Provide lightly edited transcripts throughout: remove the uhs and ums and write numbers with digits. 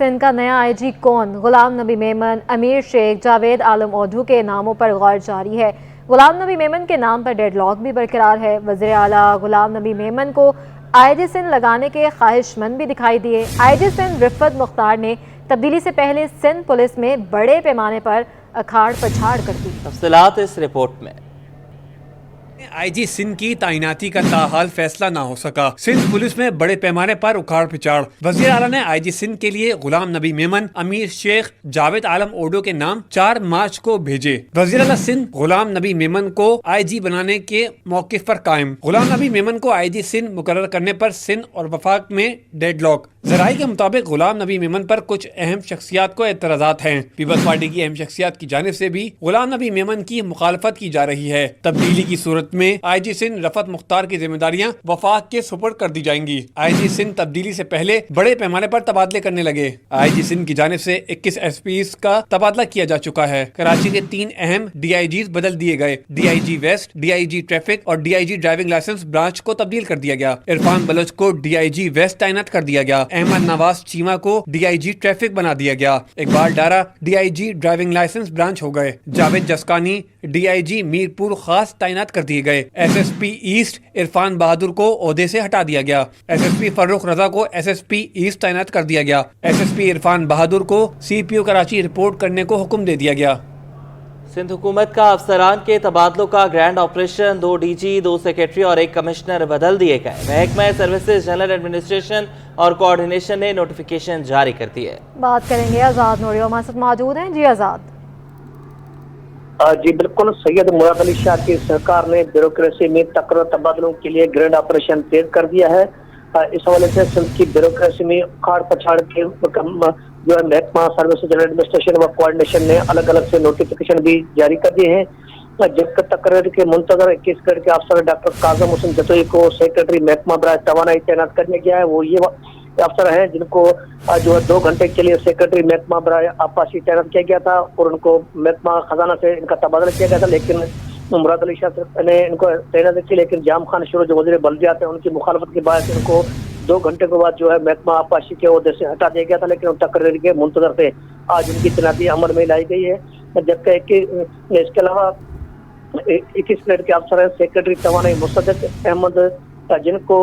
सिंध का नया आईजी कौन? गुलाम नबी मेमन, अमीर शेख, जावेद आलम ओढ़ू के नामों पर गौर जारी है। गुलाम नबी मेमन के नाम पर डेडलॉक भी बरकरार है। वज़ीर आला गुलाम नबी मेमन को आईजी सिंध लगाने के ख्वाहिशमंद भी दिखाई दिए। आईजी सिंध रिफत मुख्तार ने तब्दीली से पहले सिंध पुलिस में बड़े पैमाने पर अखाड़ पछाड़ कर दी। तफसीलात इस रिपोर्ट में। आईजी सिंध की तैनाती का ताहाल फैसला ना हो सका। सिंध पुलिस में बड़े पैमाने पर उखाड़ पिछाड़। वज़ीर आला ने आईजी सिंध के लिए गुलाम नबी मेमन, अमीर शेख, जावेद आलम ओढ़ू के नाम 4 मार्च को भेजे। वज़ीर आला सिंध गुलाम नबी मेमन को आईजी बनाने के मौक़िफ़ पर कायम। गुलाम नबी मेमन को आईजी सिंध मुकर्रर करने पर सिंध और वफाक में डेडलॉक। ज़राई के मुताबिक गुलाम नबी मेमन पर कुछ अहम शख्सियात को एतराज़ात हैं। पीपल्स पार्टी की अहम शख्सियात की जानिब से भी गुलाम नबी मेमन की मुखालफत की जा रही है। तब्दीली की सूरत में आईजी सिंध रफत मुख्तार की जिम्मेदारियां वफाक के सुपुर्द कर दी जाएंगी। आईजी सिंध तब्दीली से पहले बड़े पैमाने पर तबादले करने लगे। आईजी सिंध की जानिब से 21 एसपीज का तबादला किया जा चुका है। कराची के 3 अहम डीआईजीज बदल दिए गए। डीआईजी वेस्ट, डीआईजी ट्रैफिक और डीआईजी ड्राइविंग लाइसेंस ब्रांच को तब्दील कर दिया गया। इरफान बलोच को डीआईजी वेस्ट तैनात कर दिया गया। अहमद नवाज चीमा को डीआईजी ट्रैफिक बना दिया गया। इकबाल डारा डीआईजी ड्राइविंग लाइसेंस ब्रांच हो गए। जावेद जसकानी डीआईजी मीरपुर खास तैनात कर दिए गए। एसएसपी ईस्ट इरफान बहादुर को ओहदे से हटा दिया गया। एसएसपी फर्रुख रजा को एसएसपी ईस्ट तैनात कर दिया गया। एसएसपी इरफान बहादुर को सीपीओ कराची रिपोर्ट करने को हुक्म दे दिया गया। सिंध हुकूमत का अफसरान के तबादलों का ग्रैंड ऑपरेशन। 2 डीजी, 2 सेक्रेटरी और 1 कमिश्नर बदल दिए गए। महकमा सर्विसेज जनरल एडमिनिस्ट्रेशन और कोऑर्डिनेशन ने नोटिफिकेशन जारी कर दी है। बात करेंगे आजाद नूरी हमारे साथ मौजूद हैं। जी आजाद। जी बिल्कुल, सैयद मुराद अली शाह की सरकार ने ब्यूरोक्रेसी में तकरीर तबादलों के लिए ग्रैंड ऑपरेशन तेज कर दिया है। इस हवाले से सिंध की ब्यूरोक्रेसी में उखाड़ पछाड़ के जो है महकमा सर्विस जनरल एडमिनिस्ट्रेशन व कोऑर्डिनेशन ने अलग अलग से नोटिफिकेशन भी जारी कर दिए हैं। जबकि तकरीर के मुंतजर 21 ग्रेड के अफसर डॉक्टर काजम हुसैन जतोई को सेक्रेटरी महकमा बराए तवानाई तैनात कर दिया गया है। वो ये अफसर हैं जिनको जो है 2 घंटे के लिए सेक्रेटरी महकमा बराए आपाशी तैनात किया गया था और उनको महकमा खजाना से इनका तबादला किया गया था। लेकिन मुराद अली शाह ने इनको तैनात की, लेकिन जाम खान शुरू जो वज़ीर बल्दियात है उनकी मुखालफत के बाद इनको 2 घंटे के बाद जो है महकमा आपाशी के ओहदे से हटा दिया गया था। लेकिन तकरीर के मुंतजर से आज उनकी तैनाती अमल में लाई गई है। जबकि इसके अलावा 21 ग्रेड के अफसर है सेक्रेटरी तवानाई मुसद्दक अहमद जिनको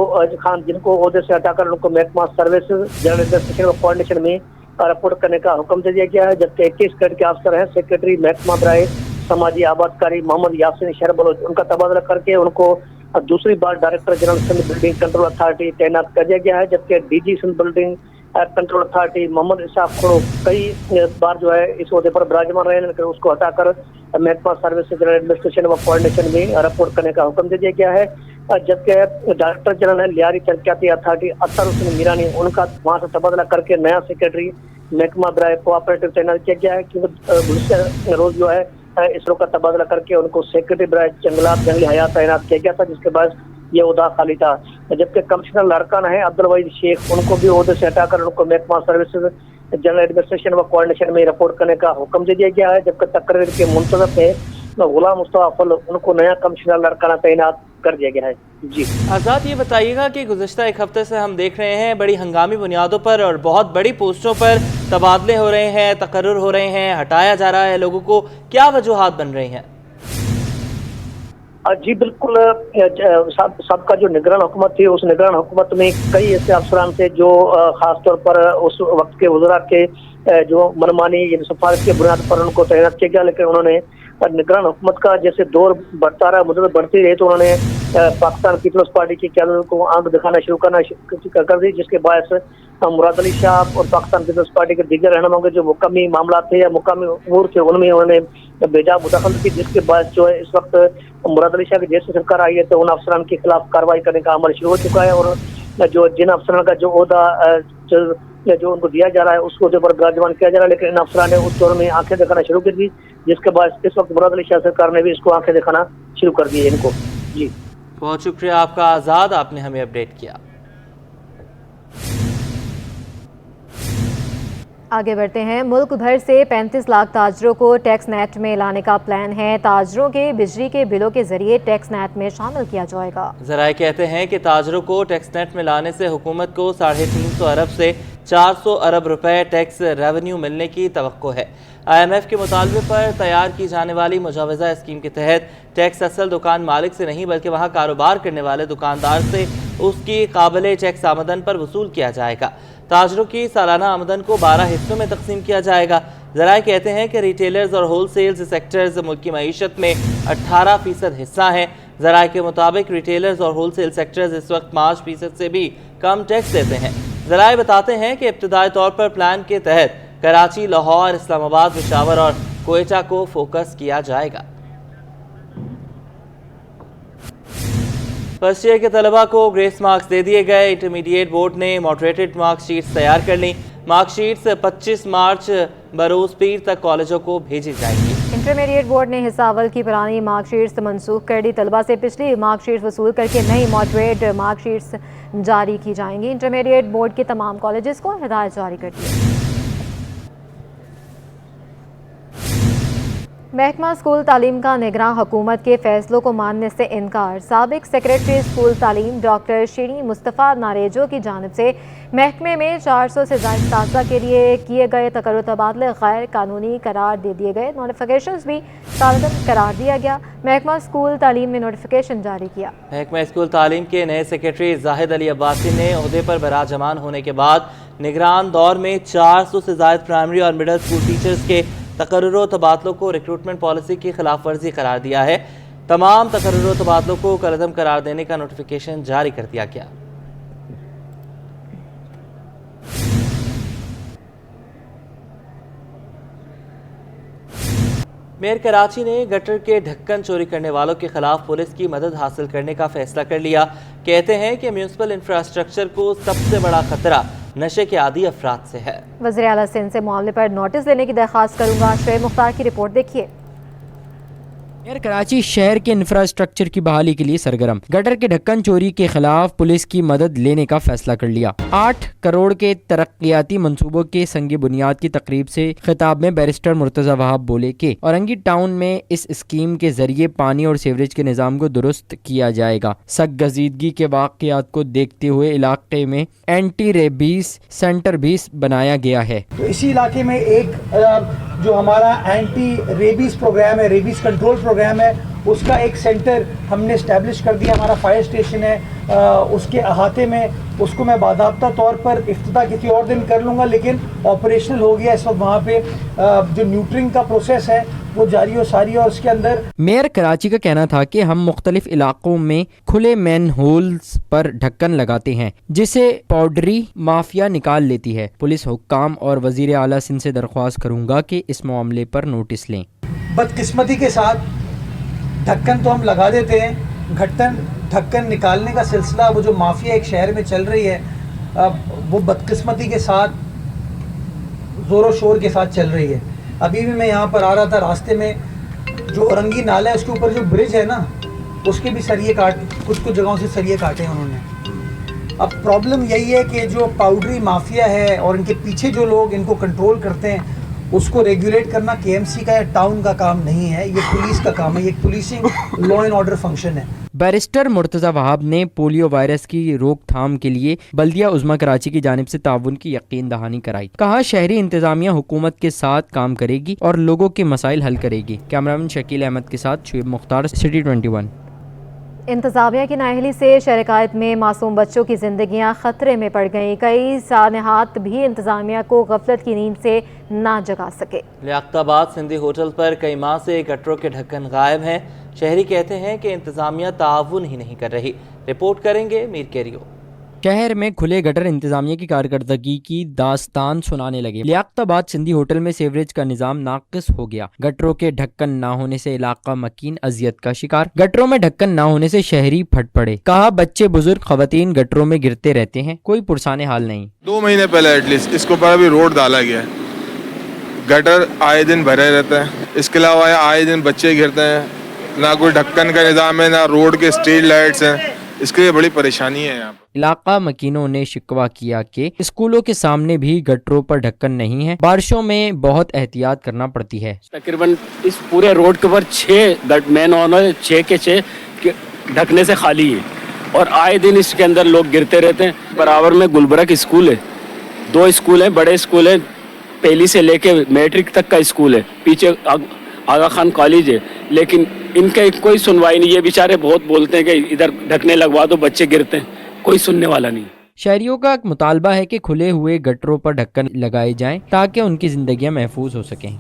ओहदे से हटाकर उनको महकमा सर्विस जनरल एडमिनिस्ट्रेशन और कोऑर्डिनेशन में रिपोर्ट करने का हुक्म दे दिया गया है। जबकि 21 ग्रेड के अफसर हैं सेक्रेटरी महकमा बराए समाजी आबादकारी मोहम्मद यासीन शहर बलोच, उनका तबादला करके उनको दूसरी बार director general Sindh building control authority तैनात कर दिया गया है। जबकि DG Sindh building control authority Mohammad Ishaq Khoharo कई बार जो है इस ओहदे पर विराजमान रहे, लेकिन उसको हटाकर महकमा सर्विस जनरल एडमिनिस्ट्रेशन व कोऑर्डिनेशन में रिपोर्ट करने का हुक्म दे दिया गया है। जबकि डायरेक्टर जनरल लियारी तरक्याती अथॉरिटी अतर हुसैन मीरानी, उनका वहाँ से तबादला करके नया सेक्रेटरी महकमा बराए कोऑपरेटिव तैनात किया गया है। क्योंकि रोज जो है इसरो का तबादला करके उनको सेक्रेटरी बराए जंगलात जंगली हयात तैनात किया गया था, जिसके बाद ये ओहदा खाली था। जबकि कमिश्नर लड़कान है अब्दुल वहीद शेख, उनको भी ओहदे से हटाकर उनको महकमा सर्विसेज जनरल एडमिनिस्ट्रेशन व कोऑर्डिनेशन में रिपोर्ट करने का हुक्म दे दिया गया है। जबकि तकरीर के मुंतजर थे गुलाम मुस्तफा फल, उनको नया कमिश्नर लड़काना तैनात कर दिया गया है। जी आज़ाद, ये बताइएगा कि गुज़श्ता 1 हफ्ते से हम देख रहे हैं बड़ी हंगामी बुनियादों पर और बहुत बड़ी पोस्टों पर तबादले हो रहे हैं, तकर्रुर हो रहे हैं, हटाया जा रहा है लोगों को, क्या वजूहात बन रही हैं? जी बिल्कुल, सबका जो निगरान हुकूमत थी उस निगरान हुकूमत में कई ऐसे अफसरान थे जो खासतौर पर उस वक्त के वज़रा के जो मनमानी सिफारिश के बुनियाद पर उनको तैनात किया गया। लेकिन उन्होंने निगरान हुकूमत का जैसे दौर बढ़ता रहा, मुद्दत बढ़ती रही, तो उन्होंने पाकिस्तान पीपल्स पार्टी की क़यादत को आंख दिखाना शुरू कर दी, जिसके बायस मुराद अली शाह और पाकिस्तान पीपल्स पार्टी के दीगर रहनुमाओं के जो मुकामी मामला थे या मुकामी उमूर थे उनमें उन्होंने बेजा मुदाखलत की, जिसके बायस जो है इस वक्त मुराद अली शाह की जैसे सरकार आई है तो उन अफसरान के खिलाफ कार्रवाई करने का अमल शुरू हो चुका है। और जो जिन अफसरान का जो ओहदा जो उनको दिया जा रहा है उसको ऊपर विराजमान किया जा रहा है, लेकिन इन अफसरान ने उस दौर में आंखें दिखाना शुरू कर दी, जिसके बाद इस वक्त मुराद अली शाह सरकार ने भी इसको आंखें दिखाना शुरू कर दी है इनको। जी बहुत शुक्रिया आपका आज़ाद, आपने हमें अपडेट किया। आगे बढ़ते हैं। मुल्क भर से 35 लाख ताजरों को टैक्स नेट में लाने का प्लान है। ताजरों के बिजली के बिलों के जरिए टैक्स नेट में शामिल किया जाएगा। ज़राए कहते हैं कि ताजरों को टैक्स नेट में लाने से हुकूमत को 350 अरब से 400 अरब रुपए टैक्स रेवेन्यू मिलने की तवक्को है। IMF के मुतालबे पर तैयार की जाने वाली मुजावजा स्कीम के तहत टैक्स असल दुकान मालिक से नहीं बल्कि वहाँ कारोबार करने वाले दुकानदार से उसकी काबिल टैक्स आमदन पर वसूल किया जाएगा। ताजरों की सालाना आमदन को 12 हिस्सों में तकसीम किया जाएगा। ज़राए कहते हैं कि रिटेलर्स और होल सेल्स सेक्टर्स मुल्क की मईशत में 18% हिस्सा हैं। ज़राए के मुताबिक रिटेलर्स और होल सेल सेक्टर्स इस वक्त 5% से भी कम टैक्स देते हैं। ज़राए बताते हैं कि इब्तदाई तौर पर प्लान के तहत कराची, लाहौर, इस्लामाबाद, पेशावर और कोयटा को फोकस किया जाएगा। फर्स्ट ईयर के तलबा को ग्रेस मार्क्स दे दिए गए। इंटरमीडिएट बोर्ड ने मॉडरेटेड मार्कशीट्स तैयार कर ली। मार्कशीट्स 25 मार्च बरोज पीर तक कॉलेजों को भेजी जाएंगी। इंटरमीडिएट बोर्ड ने हिस्सा अव्वल की पुरानी मार्कशीट्स मनसूख कर दी। तलबा से पिछली मार्कशीट्स वसूल करके नई मॉडरेट मार्कशीट्स जारी की जाएंगी। इंटरमीडिएट बोर्ड के तमाम कॉलेजेस को हिदायत जारी कर दी। महकमा स्कूल तालीम का निगरान हुकूमत के फैसलों को मानने से इनकार। साबिक सेक्रेटरी स्कूल तालीम डॉक्टर शीरी मुस्तफ़ा नारेजो की जानिब से महकमे में 400 से ज़ायद असातिज़ा के लिए किए गए तकर्रुर तबादले गैर कानूनी करार दे दिए गए। नोटिफिकेशंस भी तालदम करार दिया गया। महकमा स्कूल तालीम ने नोटिफिकेशन जारी किया। महकमा स्कूल तालीम के नए सेक्रेटरी जाहिद अली अब्बासी ने ओहदे पर बराजमान होने के बाद निगरान दौर में 400 से ज़ायद प्राइमरी और मिडिल स्कूल टीचर्स के तकर्रुर तबादलों को रिक्रूटमेंट पॉलिसी की खिलाफ वर्जी करार दिया है। तमाम तकर्रुर तबादलों को कलअदम करार देने का नोटिफिकेशन जारी कर दिया गया। मेयर कराची ने गटर के ढक्कन चोरी करने वालों के खिलाफ पुलिस की मदद हासिल करने का फैसला कर लिया। कहते हैं कि म्यूनिसिपल इंफ्रास्ट्रक्चर को सबसे बड़ा खतरा नशे के आदी अफराद से है। वज़ीर आला सिंध से मामले पर नोटिस लेने की दरख्वास्त करूंगा। शुएब मुख्तार की रिपोर्ट देखिए। मेयर कराची शहर के इंफ्रास्ट्रक्चर की बहाली के लिए सरगर्म। गटर के ढक्कन चोरी के खिलाफ पुलिस की मदद लेने का फैसला कर लिया। 8 करोड़ के तरक्याती मंसूबों के संग बुनियाद की तकरीब से खिताब में बैरिस्टर मुर्तज़ा वहाब बोले कि औरंगी टाउन में इस स्कीम के जरिए पानी और सीवरेज के निज़ाम को दुरुस्त किया जाएगा। सख्त गजीदगी के वाक़यात को देखते हुए इलाके में एंटी रेबीज सेंटर भी बनाया गया है। तो इसी इलाके में एक जो हमारा एंटी रेबीज प्रोग्राम है, रेबीज कंट्रोल प्रोग्राम है, उसका एक सेंटर हमने इस्टेब्लिश कर दिया। हमारा फायर स्टेशन है, उसके अहाते में उसको मैं बाकायदा तौर पर इफ्तिताह किसी और दिन कर लूँगा, लेकिन ऑपरेशनल हो गया इस वक्त। वहाँ पे जो न्यूट्रिंग का प्रोसेस है वो जारी हो सारी, और उसके अंदर मेयर कराची का कहना था कि हम मुख्तलिफ इलाकों में खुले मैन होल्स पर ढक्कन लगाते हैं जिसे पाउडरी माफिया निकाल लेती है। पुलिस हुक्काम और वजीर आला सिंध से दरख्वास्त करूंगा कि इस मामले पर नोटिस लें। बदकिस्मती के साथ ढक्कन तो हम लगा देते हैं, ढक्कन निकालने का सिलसिला वो जो माफिया एक शहर में चल रही है वो बदकिस्मती के साथ ज़ोर शोर के साथ चल रही है। अभी भी मैं यहाँ पर आ रहा था, रास्ते में जो औरंगी नाला है उसके ऊपर जो ब्रिज है ना, उसके भी सरिये कुछ जगहों से सरिये काटे हैं उन्होंने। अब प्रॉब्लम यही है कि जो पाउडरी माफिया है और इनके पीछे जो लोग इनको कंट्रोल करते हैं, उसको रेगुलेट करना KMC का या टाउन का काम नहीं है, ये पुलिस का काम है। ये policing law and order function है। बैरिस्टर मुर्तज़ा वहाब ने पोलियो वायरस की रोकथाम के लिए बल्दिया उज़्मा कराची की जानिब से ताउन की यकीन दहानी कराई। कहा शहरी इंतजामिया हुकूमत के साथ काम करेगी और लोगों के मसाइल हल करेगी। कैमरामैन शकील अहमद के साथ शुएब मुख्तार, सिटी 21। इंतजामिया की नाअहली से शरकायत में मासूम बच्चों की जिंदगियां खतरे में पड़ गईं। कई सानहात भी इंतजामिया को गफलत की नींद से ना जगा सके। लियाकताबाद सिंधी होटल पर कई माह से गटरों के ढक्कन गायब हैं। शहरी कहते हैं कि इंतजामिया ताउन ही नहीं कर रही। रिपोर्ट करेंगे मीर केरियो। शहर में खुले गटर इंतजामिया की कारकर्दगी की दास्तान सुनाने लगे। लियाकताबाद सिंधी होटल में सीवरेज का निजाम नाकिस हो गया। गटरों के ढक्कन ना होने से इलाका मकीन अजियत का शिकार। गटरों में ढक्कन ना होने से शहरी फट पड़े। कहा बच्चे बुजुर्ग खवातीन गटरों में गिरते रहते हैं, कोई पुरसाने हाल नहीं। 2 महीने पहले एटलीस्ट इसके ऊपर अभी रोड डाला गया है। गटर आए दिन भरे रहते हैं, इसके अलावा आए दिन बच्चे गिरते हैं, ना कोई ढक्कन का निजाम है, ना रोड के स्ट्रीट लाइट्स हैं। इसके लिए बड़ी परेशानी है यहाँ पर। इलाका मकीनों ने शिकवा किया कि स्कूलों के सामने भी गटरों पर ढक्कन नहीं है। बारिशों में बहुत एहतियात करना पड़ती है। तकरीबन इस पूरे रोड के ऊपर 6 मेन ऑनर 6 के 6 ढकने से खाली है और आए दिन इसके अंदर लोग गिरते रहते हैं। बराबर में गुलबर्ग स्कूल है, 2 स्कूल हैं, बड़े स्कूल हैं, पहली से लेके मैट्रिक तक का स्कूल है, पीछे आगा खान कॉलेज है, लेकिन इनका कोई सुनवाई नहीं। ये बेचारे बहुत बोलते हैं कि इधर ढकने लगवा दो, बच्चे गिरते हैं, कोई सुनने वाला नहीं। शहरियों का मुतालबा है कि खुले हुए गटरों पर ढक्कन लगाए जाएं ताकि उनकी जिंदगियां महफूज हो सकें।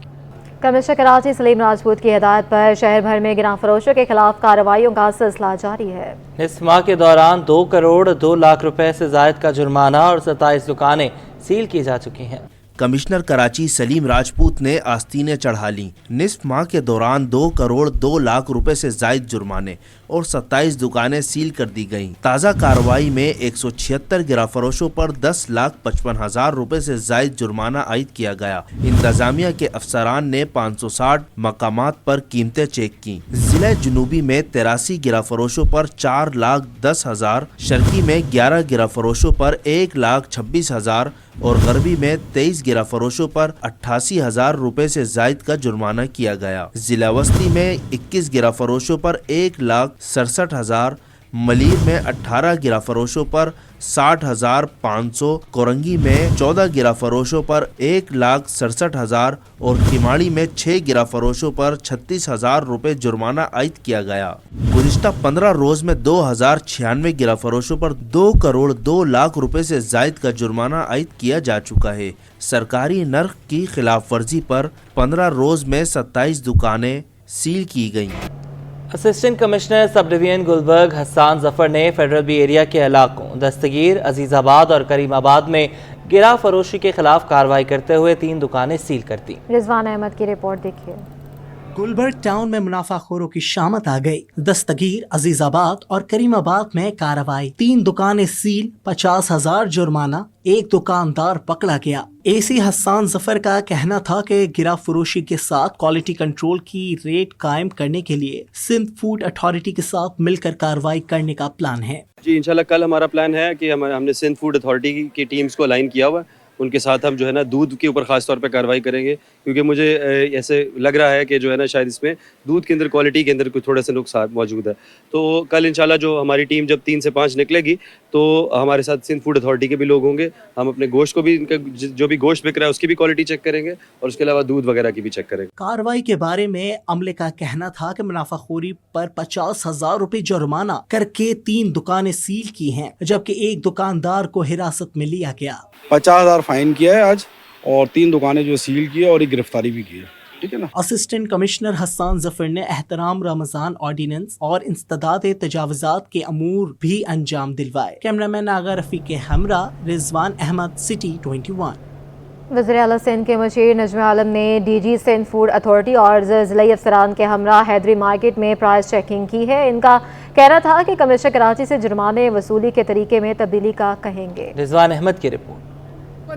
कमिश्नर कराची सलीम राजपूत की हिदायत पर शहर भर में गिरां फरोशों के खिलाफ कार्रवाइयों का सिलसिला जारी है। इस माह के दौरान 2 करोड़ 2 लाख रुपए से जायद का जुर्माना और 27 दुकानें सील की जा चुकी हैं। कमिश्नर कराची सलीम राजपूत ने आस्तीनें चढ़ा ली। निस्फ माह के दौरान 2 करोड़ 2 लाख रुपए से जायद जुर्माने और 27 दुकानें सील कर दी गईं। ताज़ा कार्रवाई में 176 गिराफरोशों पर 10,55,000 रुपए से जायद जुर्माना आयद किया गया। इंतजामिया के अफसरान ने 560 मकामात पर कीमतें चेक की। जिला जुनूबी में 83 गिराफरोशों पर 4,10,000, शर्की में 11 गिराफरोशों पर 1,26,000 और गरबी में 23 गिराफरोशों पर 88,000 रुपए से जायद का जुर्माना किया गया। जिला वस्ती में 21 गिराफरोशों पर 1,67,000, मलीर में 18 गिराफरोशों पर 60,500, कोरंगी में 14 गिराफरोशों पर 1,67,000 और किमाड़ी में 6 गिराफरोशों पर 36,000 रुपए जुर्माना आयद किया गया। गुज़िश्ता 15 रोज में 2,096 गिराफरोशों पर 2 करोड़ 2 लाख रुपए से जायद का जुर्माना आयद किया जा चुका है। सरकारी नर्ख की खिलाफ वर्जी पर 15 रोज में 27 दुकानें सील की गईं। Assistant commissioner sub division Gulberg Hassan Zafar ने फेडरल बी एरिया के इलाकों दस्तगीर, अजीजाबाद और करीमाबाद में गिरा फरोशी के खिलाफ कार्रवाई करते हुए 3 दुकानें सील कर दी। रिजवान अहमद की रिपोर्ट देखिए। गुलबर्ग टाउन में मुनाफाखोरों की शामत आ गई। दस्तगीर, अजीजाबाद और करीमाबाद में कार्रवाई, 3 दुकानें सील, 50,000 जुर्माना, 1 दुकानदार पकड़ा गया। एसी हसान जफर का कहना था कि गिरा फरोशी के साथ क्वालिटी कंट्रोल की रेट कायम करने के लिए सिंध फूड अथॉरिटी के साथ मिलकर कार्रवाई करने का प्लान है। जी इंशाल्लाह कल हमारा प्लान है कि हमने सिंध फूड अथॉरिटी की टीम्स को अलाइन किया हुआ है। उनके साथ हम जो है ना दूध के ऊपर ख़ास तौर पे कार्रवाई करेंगे, क्योंकि मुझे ऐसे लग रहा है कि जो है ना शायद इसमें दूध के अंदर क्वालिटी के अंदर कुछ थोड़े से नुकसान मौजूद है। तो कल इंशाल्लाह जो हमारी टीम जब 3 से 5 निकलेगी तो हमारे साथ सिंध फूड अथॉरिटी के भी लोग होंगे। हम अपने गोश्त को भी, इनका जो भी गोश्त बिक रहा है उसकी भी क्वालिटी चेक करेंगे और उसके अलावा दूध वगैरह की भी चेक करेंगे। कार्रवाई के बारे में अमले का कहना था कि मुनाफाखोरी पर 50,000 रुपए जुर्माना करके 3 दुकानें सील की हैं, जबकि 1 दुकानदार को हिरासत में लिया गया। 50,000 फाइन किया है आज और 3 दुकानें जो सील की है और एक गिरफ्तारी भी की है। ठीक है ना। असिस्टेंट कमिश्नर हसान जफर ने एहतराम रमजान ऑर्डिनेंस और इंसदाद तजावुजात के अमूर भी अंजाम दिलवाए। कैमरामैन आगा रफी के हमरा, रिजवान अहमद, सिटी 21। वज़ीर आला सिंध के मशीर नजम आलम ने DG सिंध फूड अथॉरिटी और ज़िलई अफसरान के हमरा हैदरी मार्केट में प्राइस चेकिंग की है। इनका कहना था कि कमिश्नर कराची से जुर्माने वसूली के तरीके में तब्दीली का कहेंगे। रिजवान अहमद की रिपोर्ट।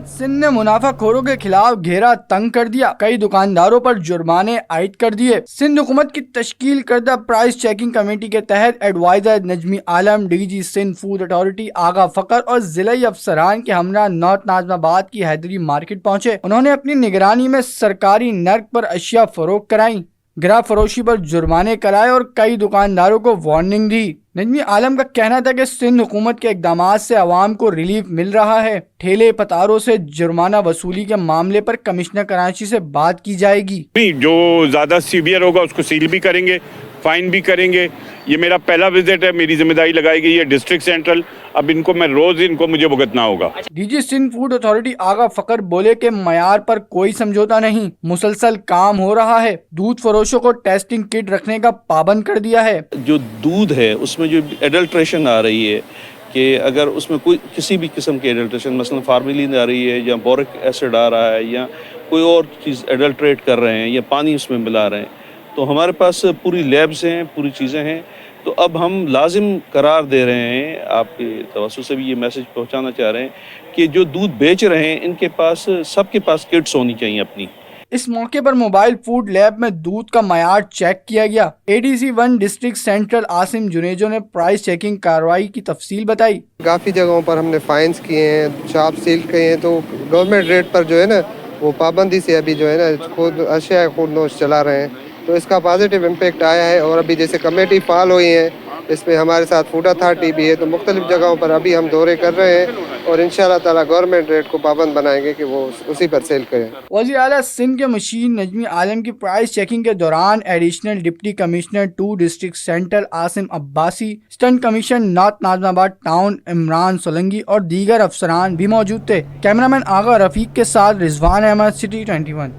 सिंध ने मुनाफाखोरों के खिलाफ घेरा तंग कर दिया, कई दुकानदारों पर जुर्माने आयद कर दिए। सिंध हुकूमत की तश्कील करदा प्राइस चेकिंग कमेटी के तहत एडवाइजर नजमी आलम, DG सिंध फूड अथॉरिटी आगा फकर और जिले अफसरान के हमरा नॉर्थ नाजमाबाद की हैदरी मार्केट पहुंचे। उन्होंने अपनी निगरानी में सरकारी नर्क पर अशिया फरोख्त कराई, गिरा फरोशी पर जुर्माने कराए और कई दुकानदारों को वार्निंग दी। नजमी आलम का कहना था कि सिंध हुकूमत के इकदामात से आवाम को रिलीफ मिल रहा है। ठेले पतारों से जुर्माना वसूली के मामले पर कमिश्नर कराची से बात की जाएगी। जो ज्यादा सीवियर होगा उसको सील भी करेंगे, फाइन भी करेंगे। ये मेरा पहला विजिट है, मेरी जिम्मेदारी लगाई गई है डिस्ट्रिक्ट सेंट्रल। अब इनको मैं रोज मुझे भुगतना होगा। DG सिंध फूड अथॉरिटी आगा फकर बोले के मयार पर कोई समझौता नहीं, मुसलसल काम हो रहा है। दूध फरोशों को टेस्टिंग किट रखने का पाबंद कर दिया है। जो दूध है उसमें जो एडल्ट्रेशन आ रही है कि अगर उसमें कोई किसी भी किस्म की एडल्ट्रेशन, मसलन फार्मेलिन आ रही है या बोरिक एसिड आ रहा है या कोई और चीज़ एडल्ट्रेट कर रहे हैं या पानी उसमें मिला रहे हैं, तो हमारे पास पूरी लैब्स हैं, पूरी चीज़ें हैं। तो अब हम लाजिम करार दे रहे हैं, आपके तवज्जो से भी ये मैसेज पहुंचाना चाह रहे हैं कि जो दूध बेच रहे हैं इनके पास, सबके पास किट्स होनी चाहिए अपनी। इस मौके पर मोबाइल फूड लैब में दूध का मयार चेक किया गया। ADC 1 district central Asim Junejo ने प्राइस चेकिंग कार्रवाई की तफसील बताई। काफ़ी जगहों पर हमने फाइन्स किए हैं, शॉप सील किए हैं, तो गवर्नमेंट रेट पर जो है ना वो पाबंदी से अभी जो है ना खुद अशिया खुद नोश चला रहे हैं, तो इसका पॉजिटिव इम्पैक्ट आया है। और अभी जैसे कमेटी फाल हुई है اس میں ہمارے ساتھ فوڈ اتھارٹی بھی ہے. تو مختلف جگہوں پر ابھی ہم دورے کر رہے ہیں اور انشاءاللہ تعالی گورنمنٹ ریٹ کو پابند بنائیں گے کہ وہ اسی پر سیل کریں. وزیر اعلیٰ سندھ کے مشیر نجمی عالم کی پرائز چیکنگ کے دوران additional deputy commissioner 2 district central Asim Abbasi, assistant commission north Nazimabad town Imran Solangi اور دیگر افسران بھی موجود تھے. کیمرامین آغا رفیق کے ساتھ Rizwan Ahmed, city 21.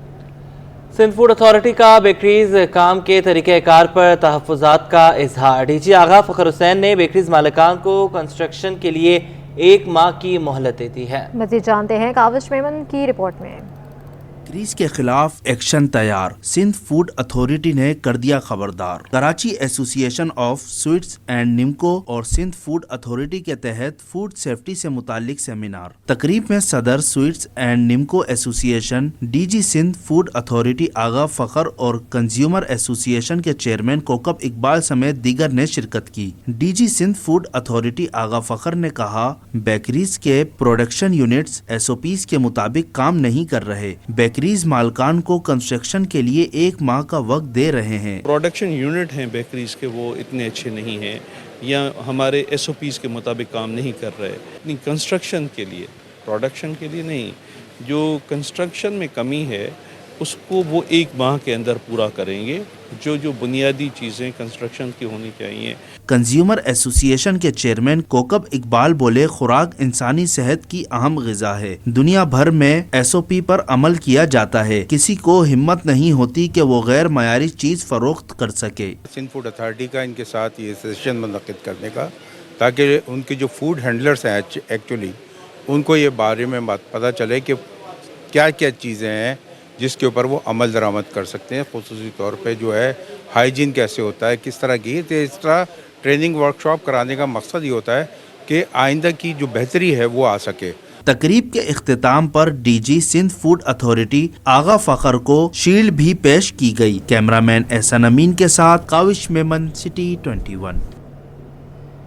Sindh food authority کا بیکریز کام کے طریقہ کار پر تحفظات کا اظہار. ڈی جی آغا فخر حسین نے بیکریز مالکان کو کنسٹرکشن کے لیے 1 ماہ کی مہلت دے دی ہے. مزید جانتے ہیں کاوش میمن کی رپورٹ میں. بیکریز کے خلاف ایکشن تیار، سندھ فوڈ اتھارٹی نے کر دیا خبردار. کراچی ایسوسی ایشن آف سویٹس اینڈ نمکو اور سندھ فوڈ اتھارٹی کے تحت فوڈ سیفٹی سے متعلق سیمینار. تقریب میں صدر sweets and Nimco association, D G Sindh food authority Agha Fakhar اور کنزیومر ایسوسی ایشن کے چیئرمین کوکب اقبال سمیت دیگر نے شرکت کی. D G Sindh food authority Agha Fakhar نے کہا، بیکریز کے پروڈکشن یونٹس SOPs کے مطابق کام نہیں کر رہے. بیکریز مالکان کو کنسٹرکشن کے لیے 1 ماہ کا وقت دے رہے ہیں. پروڈکشن یونٹ ہیں بیکریز کے، وہ اتنے اچھے نہیں ہیں یا ہمارے SOPs کے مطابق کام نہیں کر رہے. کنسٹرکشن کے لیے، پروڈکشن کے لیے نہیں. جو کنسٹرکشن میں کمی ہے اس کو وہ 1 ماہ کے اندر پورا کریں گے. جو بنیادی چیزیں کنسٹرکشن کی ہونی چاہیے. کنزیومر ایسوسی ایشن کے چیئرمین کوکب اقبال بولے، خوراک انسانی صحت کی اہم غذا ہے. دنیا بھر میں SOP پر عمل کیا جاتا ہے. کسی کو ہمت نہیں ہوتی کہ وہ غیر معیاری چیز فروخت کر سکے. سندھ فوڈ اتھارٹی کا ان کے ساتھ یہ سیشن منعقد کرنے کا، تاکہ ان کے جو فوڈ ہینڈلرز ہیں ایکچولی ان کو یہ بارے میں پتہ چلے کہ کیا کیا چیزیں ہیں جس کے اوپر وہ عمل درآمد کر سکتے ہیں. خصوصی طور پہ جو ہے ہائیجین کیسے ہوتا ہے، کس طرح کی. تو اس طرح ٹریننگ ورکشاپ کرانے کا مقصد یہ ہوتا ہے کہ آئندہ کی جو بہتری ہے وہ آ سکے. تقریب کے اختتام پر D G Sindh food authority Agha Fakhar کو شیلڈ بھی پیش کی گئی. کیمرامین احسان امین کے ساتھ کاوش میمن، سٹی 21.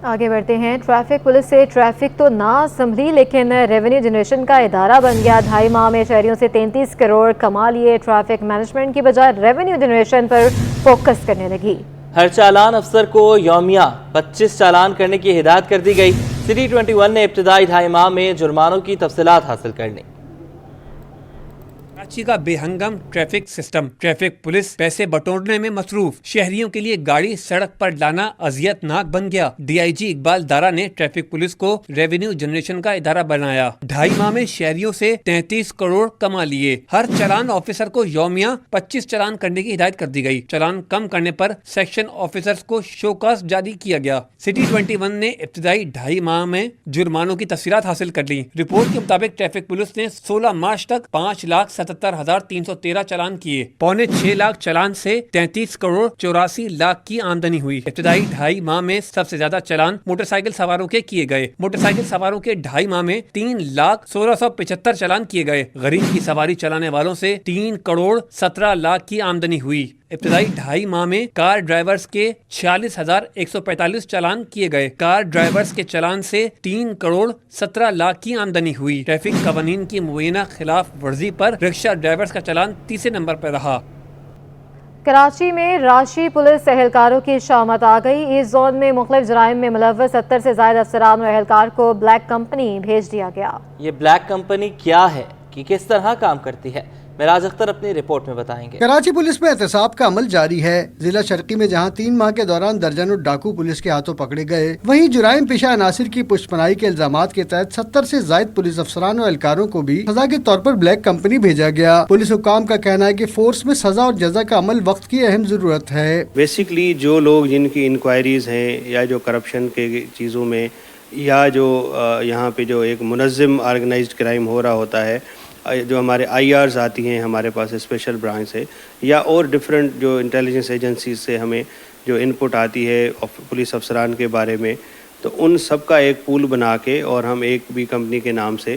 آگے بڑھتے ہیں. ٹریفک پولیس سے ٹریفک تو نہ سنبھلی لیکن ریونیو جنریشن کا ادارہ بن گیا. 2.5 ماہ میں شہریوں سے 33 کروڑ کما لیے. ٹریفک مینجمنٹ کی بجائے ریونیو جنریشن پر فوکس کرنے لگی. ہر چالان افسر کو یومیہ 25 چالان کرنے کی ہدایت کر دی گئی. سٹی 21 نے ابتدائی 2.5 ماہ میں جرمانوں کی تفصیلات حاصل کر لی. کراچی کا بے ہنگم ٹریفک سسٹم. ٹریفک پولیس پیسے بٹورنے میں مصروف. شہریوں کے لیے گاڑی سڑک پر لانا اذیت ناک بن گیا. DIG اقبال دارا نے ٹریفک پولیس کو ریونیو جنریشن کا ادارہ بنایا. 2.5 ماہ میں شہریوں سے 33 کروڑ کما لیے. ہر چالان آفیسر کو یومیہ 25 چالان کرنے کی ہدایت کر دی گئی. چالان کم کرنے پر سیکشن آفیسرز کو شوکاز جاری کیا گیا. سٹی 21 نے ابتدائی 2.5 ماہ میں جرمانوں کی تفصیلات حاصل کر لی. رپورٹ کے مطابق ٹریفک پولیس نے 16 مارچ تک 5,77,313 چالان کیے. 5.25 لاکھ چالان سے 33 کروڑ 84 لاکھ کی آمدنی ہوئی. ابتدائی 2.5 ماہ میں سب سے زیادہ چالان موٹر سائیکل سواروں کے کیے گئے. موٹر سائیکل سواروں کے 2.5 ماہ میں 3,16,75 چالان کیے گئے. غریب کی سواری چلانے والوں سے 3 کروڑ 17 لاکھ کی آمدنی ہوئی. ابتدائی 2.5 ماہ میں کار ڈرائیورز کے 46,145 چالان کیے گئے. کار ڈرائیورز کے چالان سے 3 کروڑ 17 لاکھ کی آمدنی ہوئی. ٹریفک قوانین کی مبینہ خلاف ورزی پر رکشہ ڈرائیورز کا چالان 30 نمبر پر رہا. کراچی میں راشی پولیس اہلکاروں کی شامت آ گئی. اس زون میں مختلف جرائم میں ملوث 70 سے زائد افسران و اہلکار کو بلیک کمپنی بھیج دیا گیا. یہ بلیک کمپنی کیا ہے کہ کس طرح کام کرتی ہے، معراج اختر اپنی رپورٹ میں بتائیں گے. کراچی پولیس میں احتساب کا عمل جاری ہے. ضلع شرقی میں جہاں 3 ماہ کے دوران درجنوں ڈاکو پولیس کے ہاتھوں پکڑے گئے، وہیں جرائم پیشہ عناصر کی پشپنائی کے الزامات کے تحت 70 سے زائد پولیس افسران و اہلکاروں کو بھی سزا کے طور پر بلیک کمپنی بھیجا گیا. پولیس حکام کا کہنا ہے کہ فورس میں سزا اور جزا کا عمل وقت کی اہم ضرورت ہے. بیسکلی جو لوگ جن کی انکوائریز ہیں یا جو کرپشن کے چیزوں میں یا جو یہاں پہ جو ایک منظم آرگنائزڈ کرائم ہو رہا ہوتا ہے، جو ہمارے IRs آتی ہیں ہمارے پاس اسپیشل برانچ سے، یا اور ڈفرینٹ جو انٹیلیجنس ایجنسیز سے ہمیں جو انپٹ آتی ہے پولیس افسران کے بارے میں، تو ان سب کا ایک پول بنا کے اور ہم ایک بھی کمپنی کے نام سے،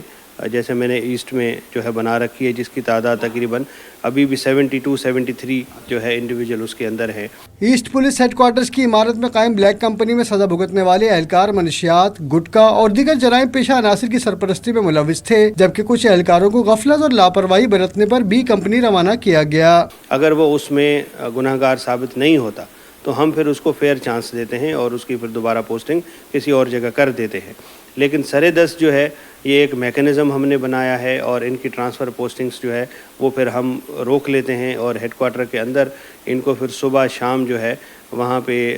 جیسے میں نے ایسٹ میں جو ہے بنا رکھی ہے، جس کی تعداد تقریباً ابھی بھی 73 جو ہے انڈیویجول اس کے اندر ہے. ایسٹ پولیس ہیڈ کوارٹرز کی عمارت میں قائم بلیک کمپنی میں سزا بھگتنے والے اہلکار منشیات، گٹکا اور دیگر جرائم پیشہ عناصر کی سرپرستی میں ملوث تھے، جبکہ کچھ اہلکاروں کو غفلت اور لاپرواہی برتنے پر بی کمپنی روانہ کیا گیا. اگر وہ اس میں گناہگار ثابت نہیں ہوتا تو ہم پھر اس کو فیئر چانس دیتے ہیں اور اس کی پھر دوبارہ پوسٹنگ کسی اور جگہ کر دیتے ہیں. لیکن سر دست جو ہے یہ ایک میکنزم ہم نے بنایا ہے اور ان کی ٹرانسفر پوسٹنگز جو ہے وہ پھر ہم روک لیتے ہیں اور ہیڈ کوارٹر کے اندر ان کو پھر صبح شام جو ہے وہاں پہ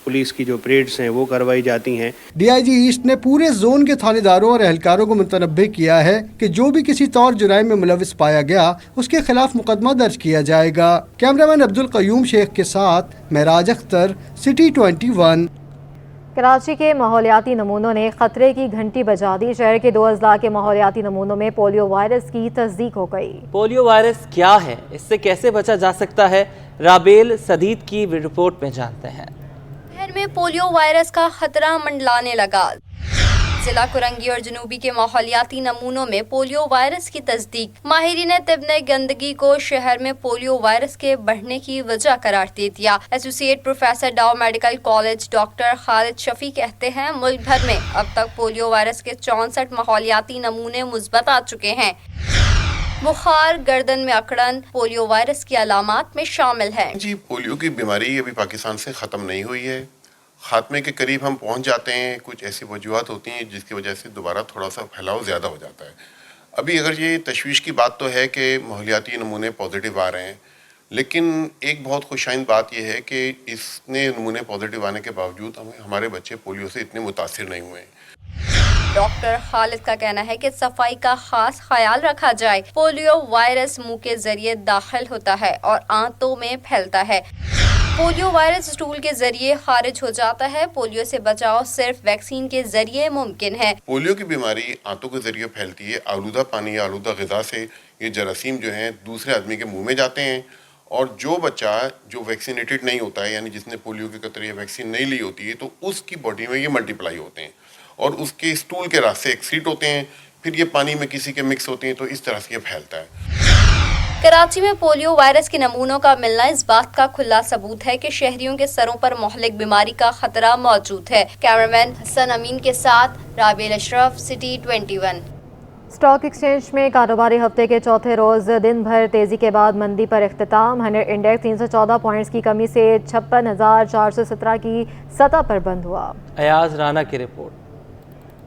پولیس کی جو پریڈز ہیں وہ کروائی جاتی ہیں. ڈی آئی جی ایسٹ نے پورے زون کے تھانے داروں اور اہلکاروں کو متنبہ کیا ہے کہ جو بھی کسی طور جرائم میں ملوث پایا گیا اس کے خلاف مقدمہ درج کیا جائے گا. کیمرامین عبدالقیوم شیخ کے ساتھ معراج اختر، سٹی 21. کراچی کے ماحولیاتی نمونوں نے خطرے کی گھنٹی بجا دی. شہر کے 2 اضلاع کے ماحولیاتی نمونوں میں پولیو وائرس کی تصدیق ہو گئی. پولیو وائرس کیا ہے، اس سے کیسے بچا جا سکتا ہے، رابیل سدید کی رپورٹ میں جانتے ہیں. شہر میں پولیو وائرس کا خطرہ منڈلانے لگا. ضلع کرنگی اور جنوبی کے ماحولیاتی نمونوں میں پولیو وائرس کی تصدیق. ماہرین طب نے گندگی کو شہر میں پولیو وائرس کے بڑھنے کی وجہ قرار دے دیا. Associate professor Dow medical college doctor Khalid Shafi کہتے ہیں ملک بھر میں اب تک پولیو وائرس کے 64 ماحولیاتی نمونے مثبت آ چکے ہیں. بخار، گردن میں اکڑن پولیو وائرس کی علامات میں شامل ہے. جی پولیو کی بیماری ابھی پاکستان سے ختم نہیں ہوئی ہے. خاتمے کے قریب ہم پہنچ جاتے ہیں. کچھ ایسی وجوہات ہوتی ہیں جس کی وجہ سے دوبارہ تھوڑا سا پھیلاؤ زیادہ ہو جاتا ہے. ابھی اگر یہ تشویش کی بات تو ہے کہ ماحولیاتی نمونے پازیٹیو آ رہے ہیں، لیکن ایک بہت خوشائند بات یہ ہے کہ اس نے نمونے پازیٹیو آنے کے باوجود ہمارے بچے پولیو سے اتنے متاثر نہیں ہوئے ہیں. ڈاکٹر خالد کا کہنا ہے کہ صفائی کا خاص خیال رکھا جائے. پولیو وائرس منہ کے ذریعے داخل ہوتا ہے اور آنتوں میں پھیلتا ہے. پولیو وائرس اسٹول کے ذریعے خارج ہو جاتا ہے. پولیو سے بچاؤ صرف ویکسین کے ذریعے ممکن ہے. پولیو کی بیماری آنتوں کے ذریعے پھیلتی ہے. آلودہ پانی یا آلودہ غذا سے یہ جراثیم جو ہیں دوسرے آدمی کے منہ میں جاتے ہیں، اور جو بچہ جو ویکسینیٹڈ نہیں ہوتا ہے، یعنی جس نے پولیو کے قطرے یا ویکسین نہیں لی ہوتی ہے، تو اس کی باڈی میں یہ ملٹیپلائی ہوتے ہیں اور اس کے اسٹول کے راستے ایکسکریٹ ہوتے ہیں. پھر یہ پانی میں کسی کے مکس ہوتے ہیں تو اس طرح سے یہ پھیلتا ہے. کراچی میں پولیو وائرس کے نمونوں کا ملنا اس بات کا کھلا ثبوت ہے کہ شہریوں کے سروں پر مہلک بیماری کا خطرہ موجود ہے. کیمرامین حسن امین کے ساتھ رابیل اشرف، سٹی 21. اسٹاک ایکسچینج میں کاروباری ہفتے کے چوتھے روز دن بھر تیزی کے بعد مندی پر اختتام. 100 انڈیکس 314 پوائنٹس کی کمی سے 56,417 کی سطح پر بند ہوا. ایاز رانا کی رپورٹ.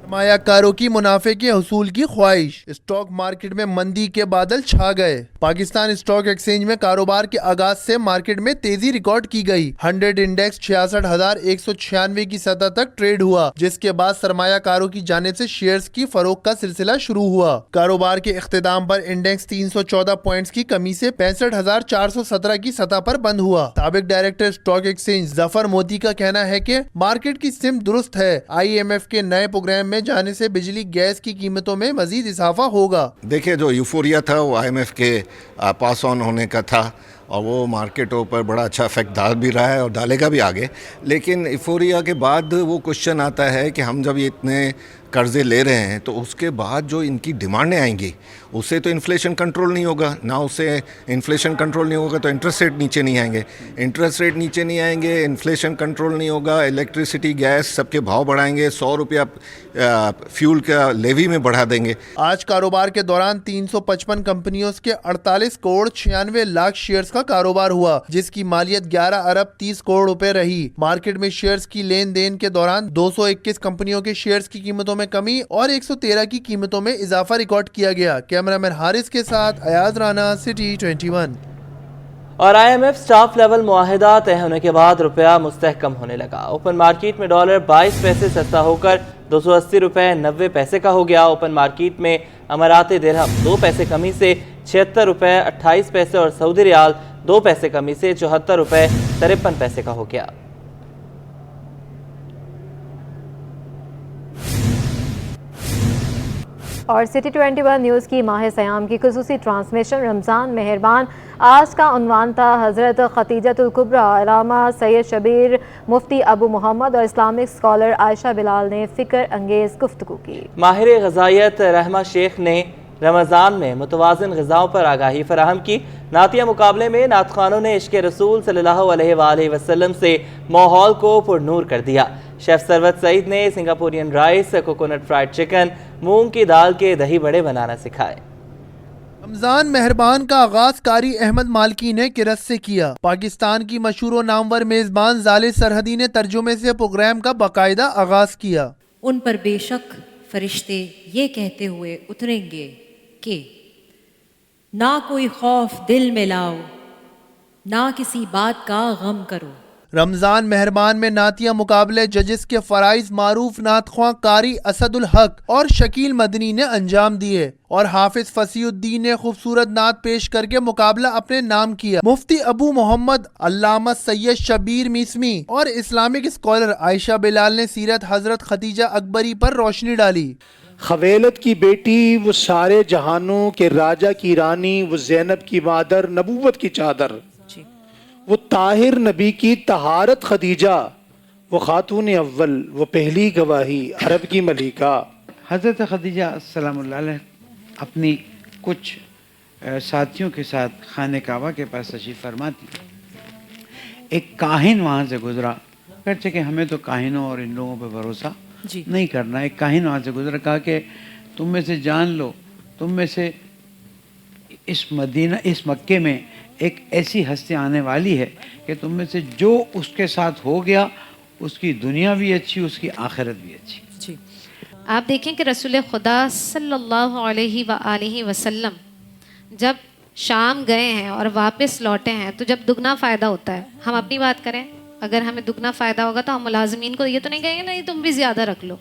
سرمایہ کاروں کی منافع کے حصول کی خواہش. اسٹاک مارکیٹ میں مندی کے بادل چھا گئے. پاکستان اسٹاک ایکسچینج میں کاروبار کے آغاز سے مارکیٹ میں تیزی ریکارڈ کی گئی. 100 انڈیکس 66,196 کی سطح تک ٹریڈ ہوا، جس کے بعد سرمایہ کاروں کی جانب سے شیئرز کی فروخت کا سلسلہ شروع ہوا. کاروبار کے اختتام پر انڈیکس 314 پوائنٹس کی کمی سے 65,417 کی سطح پر بند ہوا. سابق ڈائریکٹر اسٹاک ایکسچینج ظفر موتی کا کہنا ہے کہ مارکیٹ کی سمت درست ہے. IMF کے نئے پروگرام میں جانے سے بجلی گیس کی قیمتوں میں مزید اضافہ ہوگا. دیکھیں جو یوفوریا تھا وہ IMF کے پاس آن ہونے کا تھا، اور وہ مارکیٹوں پر بڑا اچھا افیکٹ ڈال بھی رہا ہے اور ڈالے گا بھی آگے. لیکن یوفوریا کے بعد وہ کوشچن آتا ہے کہ ہم جب یہ اتنے قرضے لے رہے ہیں تو اس کے بعد جو ان کی ڈیمانڈیں آئیں گی اس سے تو انفلیشن کنٹرول نہیں ہوگا. نہ اس سے انفلیشن کنٹرول نہیں ہوگا تو انٹرسٹ ریٹ نیچے نہیں آئیں گے. انٹرسٹ ریٹ نیچے نہیں آئیں گے، انفلیشن کنٹرول نہیں ہوگا. الیکٹریسٹی گیس سب کے بھاؤ بڑھائیں گے. 100 روپیہ فیول کا لیوی میں بڑھا دیں گے. آج کاروبار کے دوران 355 کمپنیوں کے 48 کروڑ 96 لاکھ شیئرز کا کاروبار ہوا، جس کی مالیت 11 ارب 30 کروڑ روپے رہی. مارکیٹ میں شیئرز کی لین دین کے دوران 221 کمپنیوں کے شیئرز کی قیمتوں میں کمی اور 113 کی قیمتوں میں اضافہ ریکارڈ کیا گیا. کیمرامین حارث کے ساتھ ایاز رانا، سٹی 21. اور IMF سٹاف لیول معاہدہ طے ہونے کے بعد روپیہ مستحکم ہونے لگا. اوپن مارکیٹ میں ڈالر 22 پیسے سستا ہو کر 280 روپے 90 پیسے کا ہو گیا. اوپن مارکیٹ میں امارات درہم 2 پیسے کمی سے 76 روپے 28 پیسے اور سعودی ریال 2 پیسے کمی سے 74 روپے 53 پیسے کا ہو گیا. اور سٹی 21 نیوز کی ماہ سیام کی خصوصی ٹرانسمیشن رمضان مہربان. آج کا عنوان تھا حضرت ختیجۃ الکبریٰ. علامہ سید شبیر، مفتی ابو محمد اور اسلامک اسکالر عائشہ بلال نے فکر انگیز گفتگو کی. ماہر غذائیت رحمہ شیخ نے رمضان میں متوازن غذاؤں پر آگاہی فراہم کی. نعتیہ مقابلے میں نعت خوانوں نے عشق رسول صلی اللہ علیہ وآلہ وسلم سے ماحول کو پر نور کر دیا. شیف سروت سعید نے سنگاپورین رائس، کوکونٹ فرائیڈ چکن، مونگ کی دال کے دہی بڑے بنانا سکھائے. رمضان مہربان کا آغاز قاری احمد مالکی نے کرت سے کیا۔ پاکستان کی مشہور و نامور میزبان زال سرحدی نے ترجمے سے پروگرام کا باقاعدہ آغاز کیا۔ ان پر بے شک فرشتے یہ کہتے ہوئے اتریں گے کہ نہ کوئی خوف دل میں لاؤ، نہ کسی بات کا غم کرو۔ رمضان مہربان میں نعتیہ مقابلے ججز کے فرائض معروف نعت خواں قاری اسد الحق اور شکیل مدنی نے انجام دیے اور حافظ فصیح الدین نے خوبصورت نعت پیش کر کے مقابلہ اپنے نام کیا۔ مفتی ابو محمد علامہ سید شبیر میسمی اور اسلامک اسکالر عائشہ بلال نے سیرت حضرت ختیجہ اکبری پر روشنی ڈالی۔ خویلد کی بیٹی، وہ سارے جہانوں کے راجہ کی رانی، وہ زینب کی مادر، نبوت کی چادر، وہ طاہر نبی کی طہارت خدیجہ، وہ خاتون اول، وہ پہلی گواہی، عرب کی ملکہ۔ حضرت خدیجہ سلام اللہ علیہ اپنی کچھ ساتھیوں کے ساتھ خانہ کعبہ کے پاس تشریف فرما تھی۔ ایک کاہن وہاں سے گزرا، اگرچہ کہ ہمیں تو کاہنوں اور ان لوگوں پہ بھروسہ نہیں کرنا۔ ایک کاہن وہاں سے گزرا، کہا کہ تم میں سے جان لو، تم میں سے اس مکے میں ایک ایسی ہستی آنے والی ہے کہ تم میں سے جو اس کے ساتھ ہو گیا اس کی دنیا بھی اچھی، اس کی آخرت بھی اچھی۔ جی آپ دیکھیں کہ رسول خدا صلی اللہ علیہ وآلہ وسلم جب شام گئے ہیں اور واپس لوٹے ہیں تو جب دگنا فائدہ ہوتا ہے، ہم اپنی بات کریں، اگر ہمیں دگنا فائدہ ہوگا تو ہم ملازمین کو یہ تو نہیں کہیں گے نہیں تم بھی زیادہ رکھ لو۔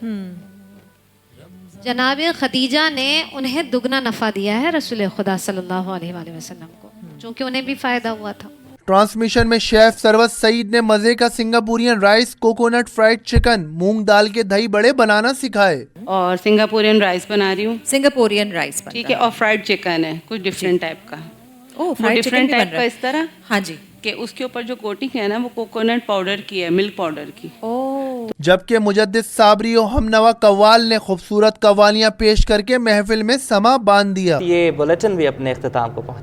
جناب خدیجہ نے انہیں دگنا نفع دیا ہے رسول خدا صلی اللہ علیہ وآلہ وسلم کو، چونکہ انہیں بھی فائدہ ہوا تھا۔ ٹرانسمیشن میں شیف سروت سعید نے مزے کا سنگاپورین رائس، کوکونٹ فرائیڈ چکن، مونگ دال کے دہی بڑے بنانا سکھائے۔ اور سنگاپورین رائس بنا رہی ہوں، سنگاپورین رائس ٹھیک ہے، اور فرائیڈ چکن ہے کچھ ڈفرینٹ ٹائپ کا۔ فرائیڈ چکن ڈفرینٹ ٹائپ کا اس طرح، ہاں جی، کہ اس کے اوپر جو کوٹنگ ہے نا وہ کوکونٹ پاؤڈر کی ہے، ملک پاؤڈر کی۔ جبکہ مجدد صابری و ہمنوا قوال نے خوبصورت قوالیاں پیش کر کے محفل میں سما باندھ دیا۔ یہ بلیٹن بھی اپنے اختتام کو پہنچا۔